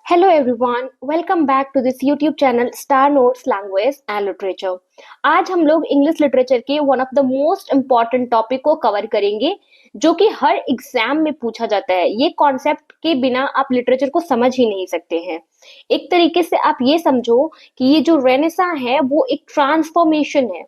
Hello everyone, welcome back to this YouTube channel Star Notes Language and Literature। आज हम लोग English literature के one of the most important topic को cover करेंगे जो कि हर एग्जाम में पूछा जाता है। ये कॉन्सेप्ट के बिना आप लिटरेचर को समझ ही नहीं सकते हैं। एक तरीके से आप ये समझो कि ये जो रेनेसा है वो एक ट्रांसफॉर्मेशन है।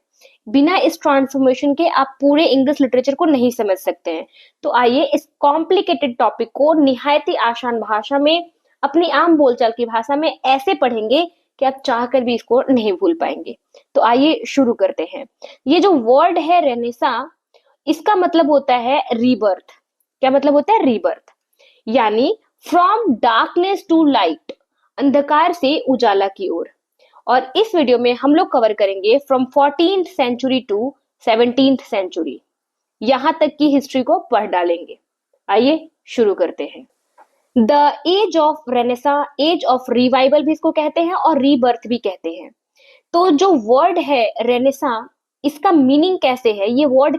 बिना इस ट्रांसफॉर्मेशन के आप पूरे इंग्लिश लिटरेचर को नहीं समझ सकते हैं। तो आइए इस कॉम्प्लिकेटेड टॉपिक को निहायत ही आसान भाषा में, अपनी आम बोलचाल की भाषा में ऐसे पढ़ेंगे कि आप चाहकर भी इसको नहीं भूल पाएंगे। तो आइए शुरू करते हैं। ये जो वर्ड है रेनेसा, इसका मतलब होता है रीबर्थ। क्या मतलब होता है? रीबर्थ, यानी फ्रॉम डार्कनेस टू लाइट, अंधकार से उजाला की ओर। और इस वीडियो में हम लोग कवर करेंगे from 14th century to 17th century, यहां तक की हिस्ट्री को पढ़ डालेंगे। आइए शुरू करते हैं। The age of Renaissance, age of revival भी इसको कहते हैं और रीबर्थ भी कहते हैं। तो जो वर्ड है रेनेसा, इसका मीनिंग कैसे है, ये वर्ड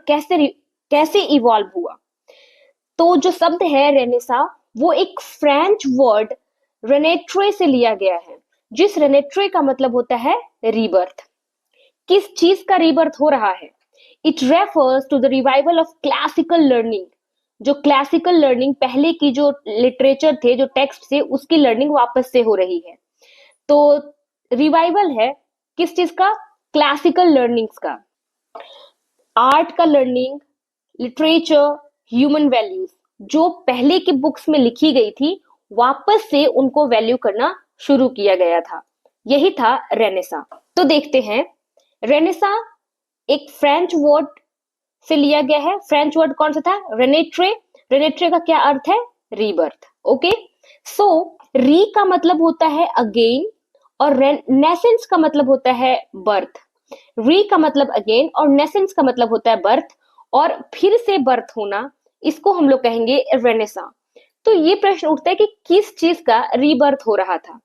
कैसे इवॉल्व हुआ? तो जो शब्द है रेनेसा वो एक फ्रेंच वर्ड रेनेट्रे से लिया गया है, जिस रेनेट्रे का मतलब होता है रीबर्थ। किस चीज का रीबर्थ हो रहा है? It refers to the revival of classical learning. जो क्लासिकल लर्निंग, पहले की जो लिटरेचर थे, जो टेक्स्ट थे, उसकी लर्निंग वापस से हो रही है। तो रिवाइवल है किस चीज का? क्लासिकल लर्निंग्स का, आर्ट का लर्निंग, लिटरेचर, ह्यूमन वैल्यूज, जो पहले की बुक्स में लिखी गई थी, वापस से उनको वैल्यू करना शुरू किया गया था। यही था रेनेसा। तो देखते हैं, रेनेसा एक फ्रेंच वर्ड से लिया गया है। फ्रेंच वर्ड कौन सा था? रेनेट्रे। रेनेट्रे का क्या अर्थ है? रीबर्थ। ओके, सो री का मतलब होता है अगेन और नेसेंस का मतलब होता है बर्थ। री का मतलब अगेन और नेसेंस का मतलब होता है बर्थ, और फिर से बर्थ होना, इसको हम लोग कहेंगे रेनेसा। तो ये प्रश्न उठता है कि किस चीज का रीबर्थ हो रहा था?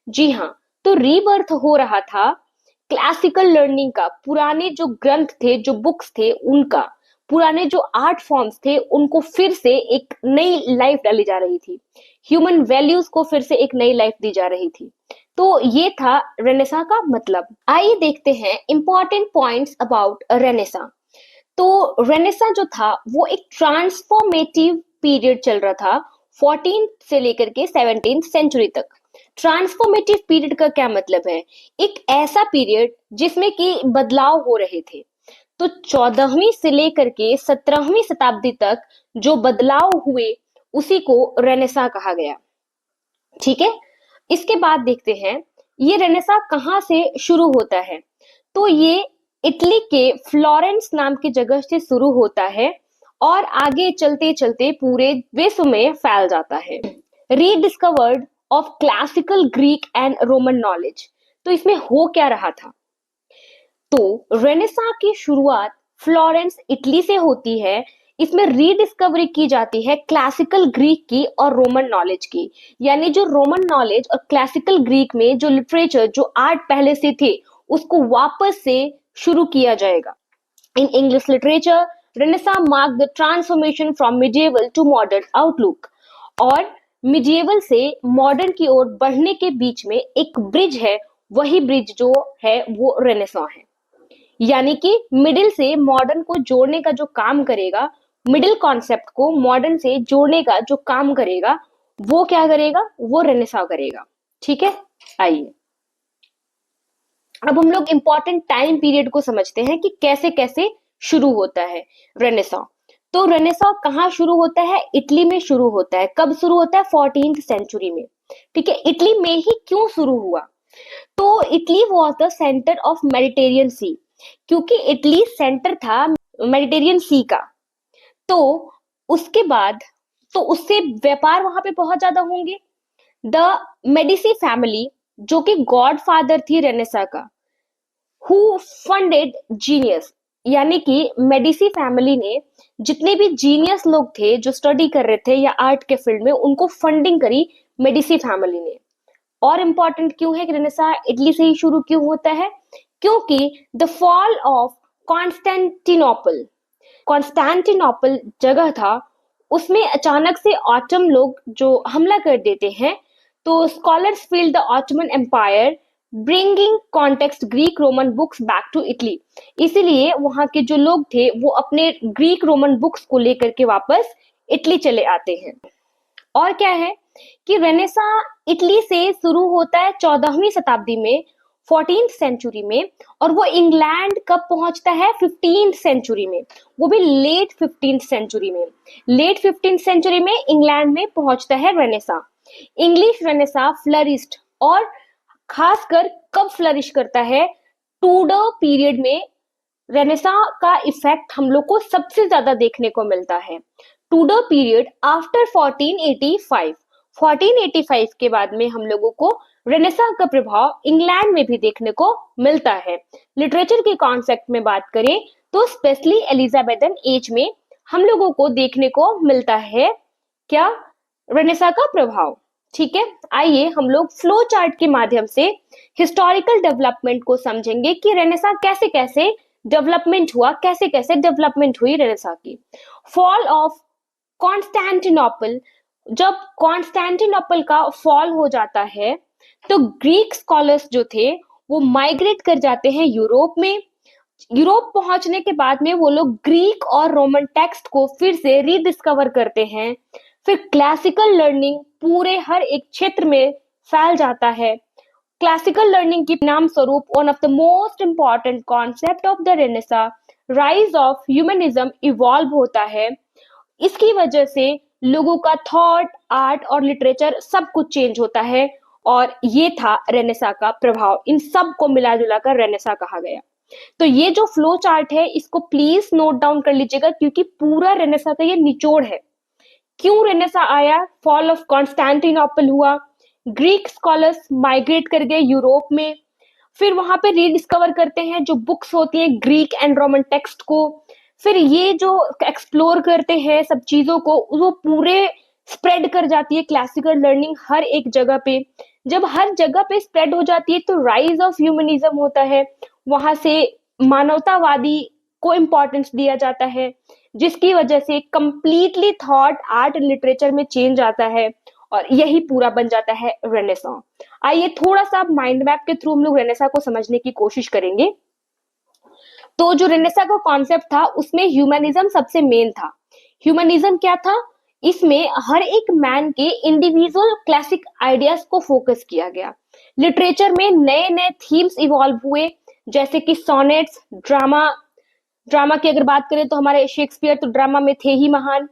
जी हाँ, तो रीबर्थ हो रहा था क्लासिकल लर्निंग का। पुराने जो ग्रंथ थे, जो बुक्स थे, उनका, पुराने जो आर्ट फॉर्म्स थे, उनको फिर से एक नई लाइफ डाली जा रही थी। ह्यूमन वैल्यूज को फिर से एक नई लाइफ दी जा रही थी। तो ये था रेनेसा का मतलब। आइए देखते हैं इंपॉर्टेंट पॉइंट्स अबाउट रेनेसा। तो रेनेसा जो था वो एक ट्रांसफॉर्मेटिव पीरियड चल रहा था 14th से लेकर के 17th सेंचुरी तक। ट्रांसफॉर्मेटिव पीरियड का क्या मतलब है? एक ऐसा पीरियड जिसमें कि बदलाव हो रहे थे। तो 14वीं से लेकर के 17वीं शताब्दी तक जो बदलाव हुए, उसी को रेनेसा कहा गया। ठीक है, इसके बाद देखते हैं ये रेनेसा कहाँ से शुरू होता है। तो ये इटली के फ्लोरेंस नाम की जगह से शुरू होता है और आगे चलते चलते पूरे विश्व में फैल जाता है। Rediscovered of classical Greek and Roman knowledge. तो इसमें हो क्या रहा था? तो रेनेसा की शुरुआत फ्लोरेंस इटली से होती है। इसमें रीडिस्कवरी की जाती है क्लासिकल ग्रीक की और रोमन नॉलेज की, यानी जो रोमन नॉलेज और क्लासिकल ग्रीक में जो लिटरेचर, जो आर्ट पहले से थे, उसको वापस से शुरू किया जाएगा। In English literature, Renaissance mark the transformation from medieval to modern outlook. और मिडिएवल से मॉडर्न की ओर बढ़ने के बीच में एक ब्रिज है, वही ब्रिज जो है वो रेनेसा है। यानी कि मिडिल से मॉडर्न को जोड़ने का जो काम करेगा, मिडिल कॉन्सेप्ट को मॉडर्न से जोड़ने का जो काम करेगा, वो क्या करेगा? वो रेनेसा करेगा। ठीक है, आइए अब हम लोग इंपॉर्टेंट टाइम पीरियड को समझते हैं कि कैसे कैसे शुरू होता है रेनेसा। तो रेनेसा कहाँ शुरू होता है? इटली में शुरू होता है। कब शुरू होता है? 14th सेंचुरी में। ठीक है, इटली में ही क्यों शुरू हुआ? तो Italy was the centre of Mediterranean Sea, क्योंकि इटली सेंटर था मेडिटेरियन सी का। तो उसके बाद तो उससे व्यापार वहां पे बहुत ज्यादा होंगे। द मेडिसी फैमिली, जो कि गॉड फादर थी रेनेसा का, हु फंडेड जीनियस, यानी कि मेडिसी फैमिली ने जितने भी जीनियस लोग थे जो स्टडी कर रहे थे या आर्ट के फील्ड में, उनको फंडिंग करी मेडिसी फैमिली ने। और इम्पोर्टेंट क्यों है कि रेनेसा इटली से ही शुरू क्यों होता है? क्योंकि the fall of Constantinople, Constantinople जगह था, उसमें अचानक से ऑटम लोग जो हमला कर देते हैं, तो scholars feel the Ottoman empire bringing context Greek Roman books back to Italy. इसीलिए वहां के जो लोग थे वो अपने ग्रीक रोमन बुक्स को लेकर के वापस इटली चले आते हैं। और क्या है कि रेनेसा इटली से शुरू होता है 14वीं शताब्दी में, 14th सेंचुरी में, और वो इंग्लैंड कब पहुंचता है 15th सेंचुरी में, वो भी लेट 15th सेंचुरी में। लेट 15th सेंचुरी में इंग्लैंड में पहुंचता है रेनेसा। इंग्लिश रेनेसा फ्लरिस्ट, और खासकर कब फ्लरिश करता है, टूडर पीरियड में रेनेसा का इफेक्ट हम लोग को सबसे ज्यादा देखने को मिलता है। टूडर पीरियड आफ्टर 1485, 1485 के बाद में हम लोगों को रेनेसा का प्रभाव इंग्लैंड में भी देखने को मिलता है। लिटरेचर के कॉन्सेप्ट में बात करें तो स्पेशली एलिजाबेथन एज में हम लोगों को देखने को मिलता है क्या, रेनेसा का प्रभाव। ठीक है, आइए हम लोग फ्लो चार्ट के माध्यम से हिस्टोरिकल डेवलपमेंट को समझेंगे कि रेनेसा कैसे कैसे डेवलपमेंट हुआ, कैसे कैसे डेवलपमेंट हुई रेनेसा की। फॉल ऑफ कॉन्स्टेंटिनोपल, जब कॉन्स्टेंटिनोपल का फॉल हो जाता है तो ग्रीक स्कॉलर्स जो थे वो माइग्रेट कर जाते हैं यूरोप में। यूरोप पहुंचने के बाद में वो लोग ग्रीक और रोमन टेक्स्ट को फिर से रीडिस्कवर करते हैं। फिर क्लासिकल लर्निंग पूरे हर एक क्षेत्र में फैल जाता है। क्लासिकल लर्निंग के नाम स्वरूप one of the most important concept of the Renaissance, rise of humanism, evolve होता है। इसकी वजह से लोगों का थॉट, आर्ट और लिटरेचर सब कुछ चेंज होता है, और ये था रेनेसा का प्रभाव। इन सब को मिला जुला कर रेनेसा कहा गया। तो ये जो फ्लो चार्ट है इसको प्लीज नोट डाउन कर लीजिएगा, क्योंकि पूरा रेनेसा का ये निचोड़ है। क्यों रेनेसा आया, फॉल ऑफ कॉन्स्टेंटिनोपल हुआ, ग्रीक स्कॉलर्स माइग्रेट कर गए यूरोप में, फिर वहां पे रीडिस्कवर करते हैं जो बुक्स होती हैं ग्रीक एंड रोमन टेक्स्ट को, फिर ये जो एक्सप्लोर करते हैं सब चीजों को, वो पूरे स्प्रेड कर जाती है क्लासिकल लर्निंग हर एक जगह पे। जब हर जगह पे स्प्रेड हो जाती है तो राइज ऑफ ह्यूमनिज्म होता है, वहां से मानवतावादी को इम्पोर्टेंस दिया जाता है, जिसकी वजह से कंप्लीटली थॉट, आर्ट, लिटरेचर में चेंज आता है, और यही पूरा बन जाता है रेनेसां। आइए थोड़ा सा माइंड मैप के थ्रू हम लोग रेनेसा को समझने की कोशिश करेंगे। तो जो रेनेसा का कॉन्सेप्ट था उसमें ह्यूमनिज्म सबसे मेन था। ह्यूमनिज्म क्या था, इसमें हर एक मैन के इंडिविजुअल क्लासिक आइडियाज को फोकस किया गया। लिटरेचर में नए नए थीम्स इवॉल्व हुए, जैसे कि सोनेट्स, ड्रामा। ड्रामा की अगर बात करें तो हमारे शेक्सपियर तो ड्रामा में थे ही महान।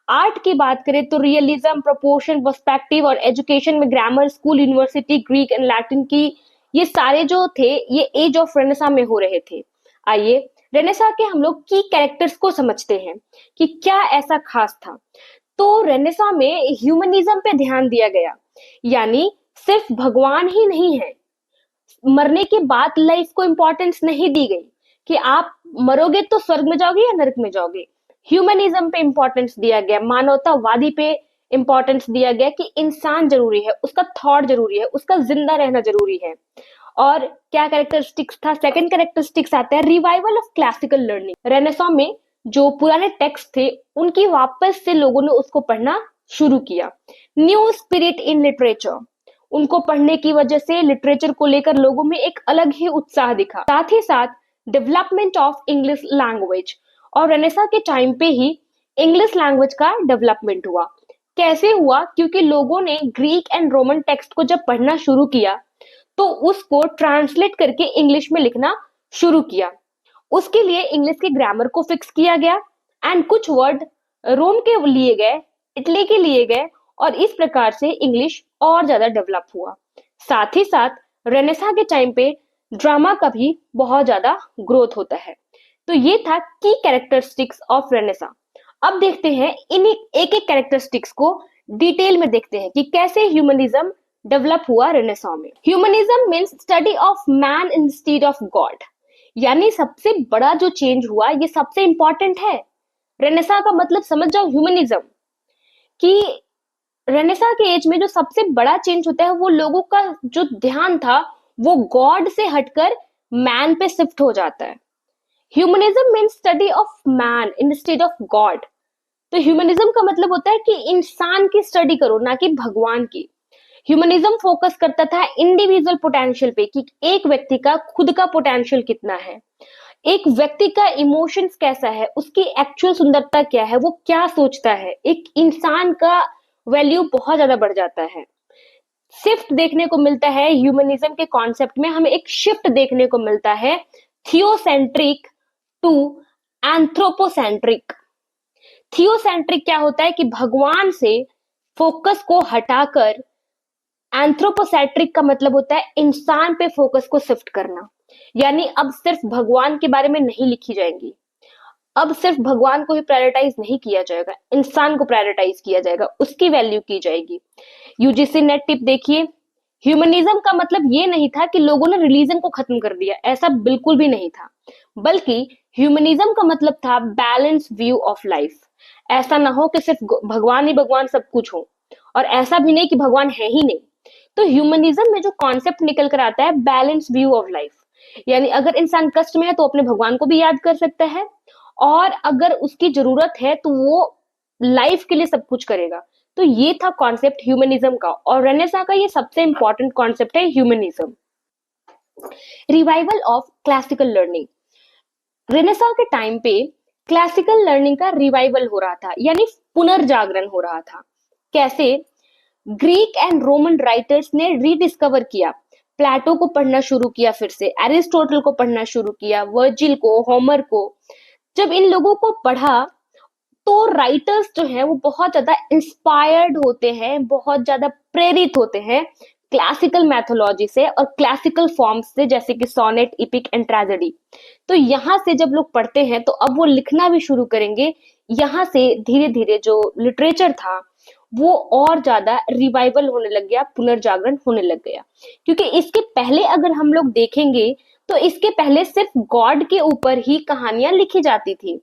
आर्ट की बात करें तो रियलिज्म, प्रोपोर्शन, पर्सपेक्टिव, और एजुकेशन में grammar, school, university, Greek and Latin की, ये सारे जो थे ये एज ऑफ रेनेसा में हो रहे थे। आइए रेनेसा के हम लोग की कैरेक्टर्स को समझते हैं कि क्या ऐसा खास था। तो रेनेसा में ह्यूमनिज्म पे ध्यान दिया गया, यानी सिर्फ भगवान ही नहीं है, मरने के बाद लाइफ को इंपॉर्टेंस नहीं दी गई कि आप मरोगे तो स्वर्ग में जाओगे या नरक में जाओगे। ह्यूमनिज्म पे इंपॉर्टेंस दिया गया, मानवतावादी पे इंपॉर्टेंस दिया गया कि इंसान जरूरी है, उसका थॉट जरूरी है, उसका जिंदा रहना जरूरी है। और क्या कैरेक्टरिस्टिक्स था, सेकंड कैरेक्टरिस्टिक्स आता है revival of classical learning. Renaissance में जो पुराने टेक्स्ट थे उनकी वापस से लोगों ने उसको पढ़ना शुरू किया। न्यू स्पिरिट इन लिटरेचर, उनको पढ़ने की वजह से लिटरेचर को लेकर लोगों में एक अलग ही उत्साह दिखा। साथ ही साथ डेवलपमेंट ऑफ इंग्लिश लैंग्वेज, और रेनेसा के टाइम पे ही इंग्लिश लैंग्वेज का डेवलपमेंट हुआ। कैसे हुआ, क्योंकि लोगों ने ग्रीक एंड रोमन टेक्स्ट को जब पढ़ना शुरू किया तो उसको ट्रांसलेट करके इंग्लिश में लिखना शुरू किया। उसके लिए इंग्लिश के ग्रामर को फिक्स किया गया, एंड कुछ वर्ड रोम के लिए गए, इटली के लिए गए, और इस प्रकार से इंग्लिश और ज्यादा डेवलप हुआ। साथ ही साथ रेनेसा के टाइम पे ड्रामा का भी बहुत ज्यादा ग्रोथ होता है। तो ये था की कैरेक्टरिस्टिक्स ऑफ रेनेसा। अब देखते हैं इन एक एक कैरेक्टरिस्टिक्स को डिटेल में देखते हैं कि कैसे ह्यूमनिज्म डेवलप हुआ रेनेसा में। Humanism means study of man instead of God, यानी सबसे बड़ा जो चेंज हुआ ये सबसे इंपॉर्टेंट है। रेनेसा का मतलब समझ जाओ ह्यूमनिज्म, कि रेनेसा के एज में जो सबसे बड़ा चेंज होता है वो लोगों का जो ध्यान था वो गॉड से हटकर मैन पे शिफ्ट हो जाता है। Humanism means study of man instead of God. तो ह्यूमनिज्म का मतलब होता है कि इंसान की स्टडी करो, ना कि भगवान की। ह्यूमनिज्म फोकस करता था इंडिविजुअल पोटेंशियल पे कि एक व्यक्ति का खुद का पोटेंशियल कितना है, एक व्यक्ति का इमोशंस कैसा है, उसकी एक्चुअल सुंदरता क्या है, वो क्या सोचता है, एक इंसान का वैल्यू बहुत ज्यादा बढ़ जाता है। शिफ्ट देखने को मिलता है ह्यूमनिज्म के कॉन्सेप्ट में, हमें एक शिफ्ट देखने को मिलता है थियोसेंट्रिक टू एंथ्रोपोसेंट्रिक। थियोसेंट्रिक क्या होता है कि भगवान से फोकस को हटाकर एंथ्रोपोसेंट्रिक का मतलब होता है इंसान पे फोकस को शिफ्ट करना। यानी अब सिर्फ भगवान के बारे में नहीं लिखी जाएंगी, अब सिर्फ भगवान को ही प्रायोरिटाइज नहीं किया जाएगा, इंसान को प्रायोरिटाइज किया जाएगा, उसकी वैल्यू की जाएगी। यूजीसी नेट टिप देखिए, ह्यूमनिज्म का मतलब ये नहीं था कि लोगों ने रिलीजन को खत्म कर दिया, ऐसा बिल्कुल भी नहीं था, बल्कि ह्यूमनिज्म का मतलब था बैलेंस व्यू ऑफ लाइफ। ऐसा ना हो कि सिर्फ भगवान ही भगवान सब कुछ हो, और ऐसा भी नहीं कि भगवान है ही नहीं। तो ह्यूमनिज्म में जो कॉन्सेप्ट निकल कर आता है बैलेंस व्यू ऑफ लाइफ, यानी अगर इंसान कष्ट में है तो अपने भगवान को भी याद कर सकता है, और अगर उसकी जरूरत है तो वो लाइफ के लिए सब कुछ करेगा। तो ये था कॉन्सेप्ट ह्यूमनिज्म का, और रेनेसां का ये सबसे इंपॉर्टेंट कॉन्सेप्ट है humanism. Revival of classical learning, renaissance के टाइम पे क्लासिकल लर्निंग का रिवाइवल हो रहा था, यानी पुनर्जागरण हो रहा था। कैसे? ग्रीक एंड रोमन राइटर्स ने रीडिस्कवर किया, प्लेटो को पढ़ना शुरू किया, फिर से एरिस्टोटल को पढ़ना शुरू किया, वर्जिल को, होमर को। जब इन लोगों को पढ़ा तो राइटर्स जो है वो बहुत ज्यादा इंस्पायर्ड होते हैं, बहुत ज्यादा प्रेरित होते हैं क्लासिकल मैथोलॉजी से और क्लासिकल फॉर्म्स से, जैसे कि सोनेट, इपिक एंड ट्रेजेडी। तो यहाँ से जब लोग पढ़ते हैं तो अब वो लिखना भी शुरू करेंगे। यहाँ से धीरे धीरे जो लिटरेचर था वो और ज्यादा रिवाइवल होने लग गया, पुनर्जागरण होने लग गया। क्योंकि इसके पहले अगर हम लोग देखेंगे तो इसके पहले सिर्फ गॉड के ऊपर ही कहानियां लिखी जाती थी,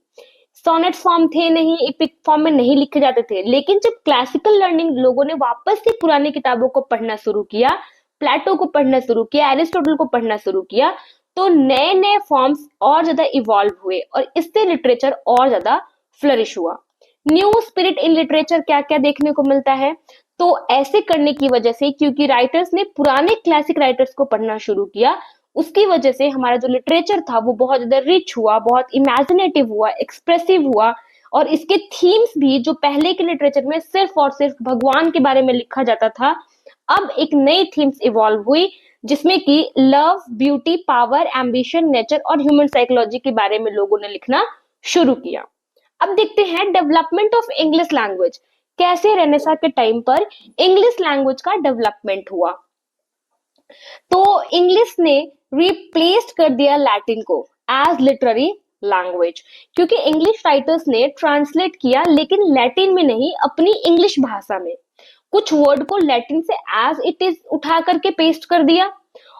सोनेट फॉर्म थे नहीं, इपिक फॉर्म में नहीं लिखे जाते थे। लेकिन जब क्लासिकल लर्निंग लोगों ने वापस से पुरानी किताबों को पढ़ना शुरू किया, प्लेटो को पढ़ना शुरू किया, एरिस्टोटल को पढ़ना शुरू किया, तो नए नए फॉर्म्स और ज्यादा इवॉल्व हुए और इससे लिटरेचर और ज्यादा फ्लरिश हुआ। न्यू स्पिरिट इन लिटरेचर क्या क्या देखने को मिलता है? तो ऐसे करने की वजह से, क्योंकि राइटर्स ने पुराने क्लासिक राइटर्स को पढ़ना शुरू किया, उसकी वजह से हमारा जो लिटरेचर था वो बहुत ज्यादा रिच हुआ, बहुत इमेजिनेटिव हुआ, एक्सप्रेसिव हुआ। और इसके थीम्स भी जो पहले के लिटरेचर में सिर्फ और सिर्फ भगवान के बारे में लिखा जाता था, अब एक नई थीम्स इवॉल्व हुई, जिसमें कि love, beauty, power, ambition, nature और ह्यूमन साइकोलॉजी के बारे में लोगों ने लिखना शुरू किया। अब देखते हैं डेवलपमेंट ऑफ इंग्लिश लैंग्वेज, कैसे रेनेसां के टाइम पर इंग्लिश लैंग्वेज का डेवलपमेंट हुआ। तो इंग्लिश ने रिप्लेस्ड कर दिया लैटिन को एज लिटरेरी लैंग्वेज, क्योंकि इंग्लिश राइटर्स ने ट्रांसलेट किया, लेकिन लैटिन में नहीं, अपनी इंग्लिश भाषा में कुछ वर्ड को लैटिन से एज इट इज उठा करके पेस्ट कर दिया,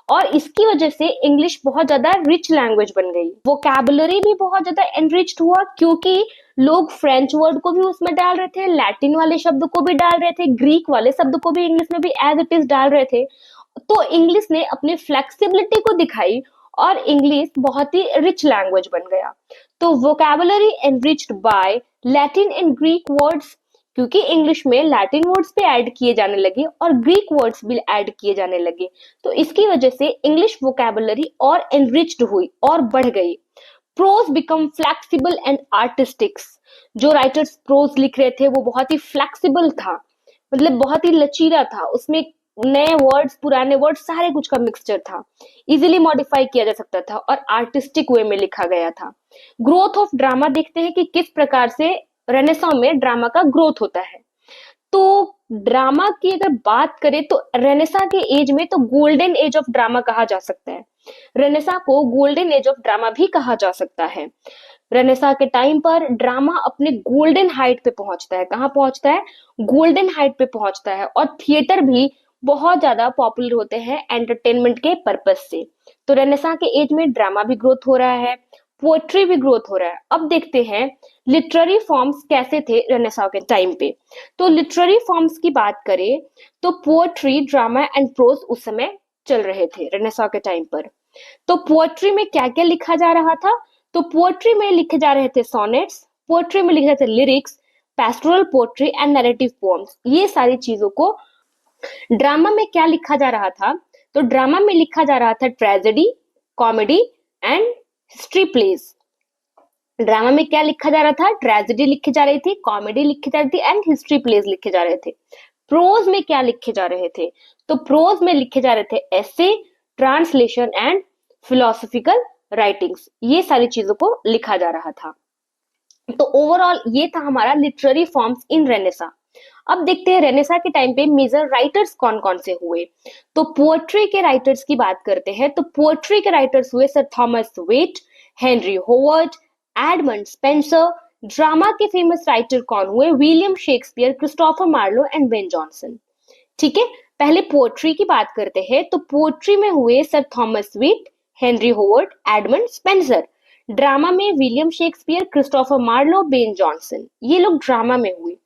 और इसकी वजह से इंग्लिश बहुत ज्यादा रिच लैंग्वेज बन गई। वोकैबुलरी भी बहुत ज्यादा एनरिच्ड हुआ, क्योंकि लोग फ्रेंच वर्ड को भी उसमें डाल रहे थे, लैटिन वाले शब्द को भी डाल रहे थे, ग्रीक वाले शब्द को भी इंग्लिश में भी एज इट इज डाल रहे थे। तो इंग्लिश ने अपनी फ्लेक्सिबिलिटी को दिखाई और इंग्लिश बहुत ही रिच लैंग्वेज बन गया। तो vocabulary enriched by Latin and Greek words, क्योंकि इंग्लिश में लैटिन वर्ड्स पे ऐड किए जाने लगे और ग्रीक वर्ड्स भी ऐड किए जाने लगे, तो इसकी वजह से इंग्लिश वोकैबुलरी और एनरिच्ड हुई और बढ़ गई। Prose become flexible and artistics, जो राइटर्स प्रोज लिख रहे थे वो बहुत ही फ्लेक्सिबल था, मतलब बहुत ही लचीला था, उसमें नए वर्ड्स, पुराने वर्ड्स, सारे कुछ का मिक्सचर था, इजीली मॉडिफाई किया जा सकता था और आर्टिस्टिक वे में लिखा गया था। ग्रोथ ऑफ ड्रामा देखते हैं कि किस प्रकार से रेनेसां में ड्रामा का ग्रोथ होता है। तो ड्रामा की अगर बात करें तो रेनेसां के एज में तो गोल्डन एज ऑफ ड्रामा कहा जा सकता है, रेनेसां को गोल्डन एज ऑफ ड्रामा भी कहा जा सकता है। रेनेसां के टाइम पर ड्रामा अपने गोल्डन हाइट पे पहुंचता है। कहाँ पहुंचता है? गोल्डन हाइट पे पहुंचता है, और थिएटर भी बहुत ज्यादा पॉपुलर होते हैं एंटरटेनमेंट के पर्पज से। तो रेनेसां के एज में ड्रामा भी ग्रोथ हो रहा है, पोएट्री भी ग्रोथ हो रहा है। अब देखते हैं लिटरेरी फॉर्म्स कैसे थे रेनेसां के टाइम पे। तो लिटरेरी फॉर्म्स की बात करें तो पोएट्री, ड्रामा एंड प्रोज उस समय चल रहे थे रेनेसां के टाइम पर। तो पोएट्री में क्या क्या लिखा जा रहा था? तो पोएट्री में लिखे जा रहे थे सोनेट्स, पोएट्री में लिखे जाते lyrics, pastoral poetry and narrative poems. ये सारी चीजों को ड्रामा में क्या लिखा जा रहा था? तो ड्रामा में लिखा जा रहा था tragedy, comedy and history place. Drama में क्या लिखा जा रहा था? ट्रेजेडी लिखी जा रही थी, कॉमेडी लिखी जा रही थी एंड हिस्ट्री प्लेस लिखे जा रहे थे। प्रोज में क्या लिखे जा रहे थे? तो प्रोज में लिखे जा रहे थे एसे, ट्रांसलेशन एंड फिलोसॉफिकल राइटिंग्स। ये सारी चीजों को लिखा जा रहा था। तो ओवरऑल ये था हमारा लिटरेरी फॉर्म्स इन रेनेसा। अब देखते हैं रेनेसा के टाइम पे मेजर राइटर्स कौन कौन से हुए। तो पोएट्री के राइटर्स की बात करते हैं तो पोएट्री के राइटर्स हुए sir Thomas Wyatt, Henry Howard, Edmund Spenser. Drama के फेमस राइटर कौन हुए? William Shakespeare, Christopher Marlowe and Ben Jonson. ठीक है, पहले पोएट्री की बात करते हैं तो पोएट्री में हुए sir Thomas Wyatt, Henry Howard, Edmund Spenser. Drama में William Shakespeare, Christopher Marlowe, Ben Jonson, ये लोग ड्रामा में हुए।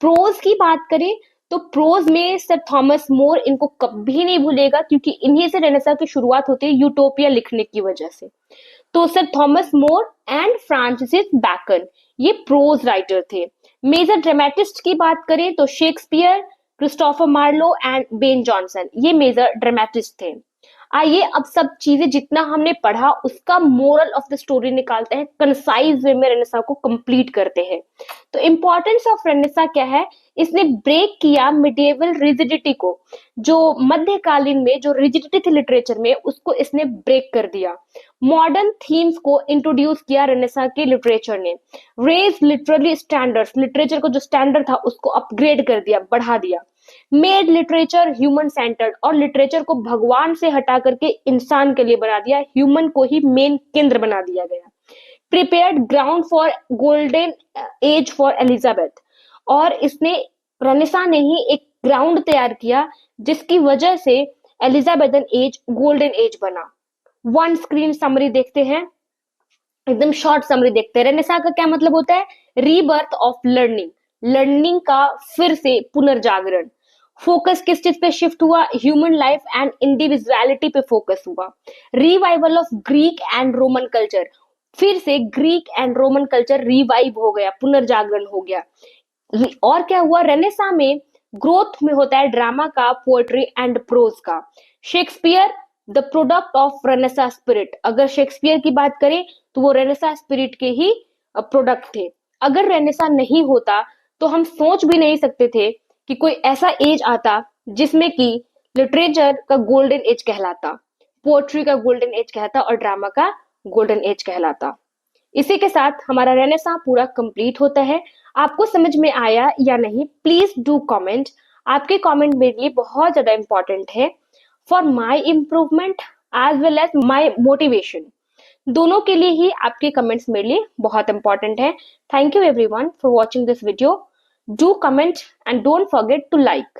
प्रोज की बात करें तो प्रोज में सर थॉमस मोर, इनको कभी नहीं भूलेगा क्योंकि इन्हीं से रेनेसा की शुरुआत होती है यूटोपिया लिखने की वजह से। तो sir Thomas More and Francis Bacon, ये प्रोज राइटर थे। मेजर ड्रामेटिस्ट की बात करें तो Shakespeare, Christopher Marlowe and Ben Jonson, ये मेजर ड्रामेटिस्ट थे। आइए अब सब चीजें जितना हमने पढ़ा उसका मोरल ऑफ द स्टोरी निकालते हैं, कंसाइज वे में रेनेसा को कंप्लीट करते हैं। तो इम्पोर्टेंस ऑफ रेनेसा क्या है? इसने ब्रेक किया मिडिएवल रिजिडिटी को, जो मध्यकालीन में जो रिजिडिटी थी लिटरेचर में उसको इसने ब्रेक कर दिया। मॉडर्न थीम्स को इंट्रोड्यूस किया रेनेसा के लिटरेचर ने। रेज लिटरेरी स्टैंडर्ड्स, लिटरेचर को जो स्टैंडर्ड था उसको अपग्रेड कर दिया, बढ़ा दिया। मेड लिटरेचर ह्यूमन सेंटर्ड, और लिटरेचर को भगवान से हटा करके इंसान के लिए बना दिया, ह्यूमन को ही मेन केंद्र बना दिया गया। Prepared ground for golden age for Elizabeth, और इसने रेनेसा ने ही एक ग्राउंड तैयार किया जिसकी वजह से एलिजाबेथन एज गोल्डन एज बना। वन स्क्रीन समरी देखते हैं, एकदम शॉर्ट समरी देखते हैं। रेनेसा का क्या मतलब होता है? रीबर्थ ऑफ लर्निंग, लर्निंग का फिर से पुनर्जागरण। फोकस किस चीज पे शिफ्ट हुआ? ह्यूमन लाइफ एंड इंडिविजुअलिटी पे फोकस हुआ। Revival of Greek and Roman culture, फिर से Greek and Roman culture revive हो गया, पुनर्जागरण हो गया। और क्या हुआ? रेनेसा में ग्रोथ में होता है ड्रामा का, पोएट्री एंड प्रोज का। Shakespeare the product of Renaissance spirit, अगर शेक्सपियर की बात करें तो वो रेनेसा स्पिरिट के ही प्रोडक्ट थे। अगर रेनेसा नहीं होता तो हम सोच भी नहीं सकते थे कि कोई ऐसा एज आता जिसमें कि लिटरेचर का गोल्डन एज कहलाता, पोएट्री का गोल्डन एज कहलाता और ड्रामा का गोल्डन एज कहलाता। इसी के साथ हमारा रेनेसा पूरा कंप्लीट होता है। आपको समझ में आया या नहीं? Please do comment. आपके कमेंट मेरे लिए बहुत ज्यादा इंपॉर्टेंट है for my improvement as well as my motivation. दोनों के लिए ही आपके कमेंट्स मेरे लिए बहुत इंपॉर्टेंट है। Thank you everyone for watching this video. Do comment and don't forget to like.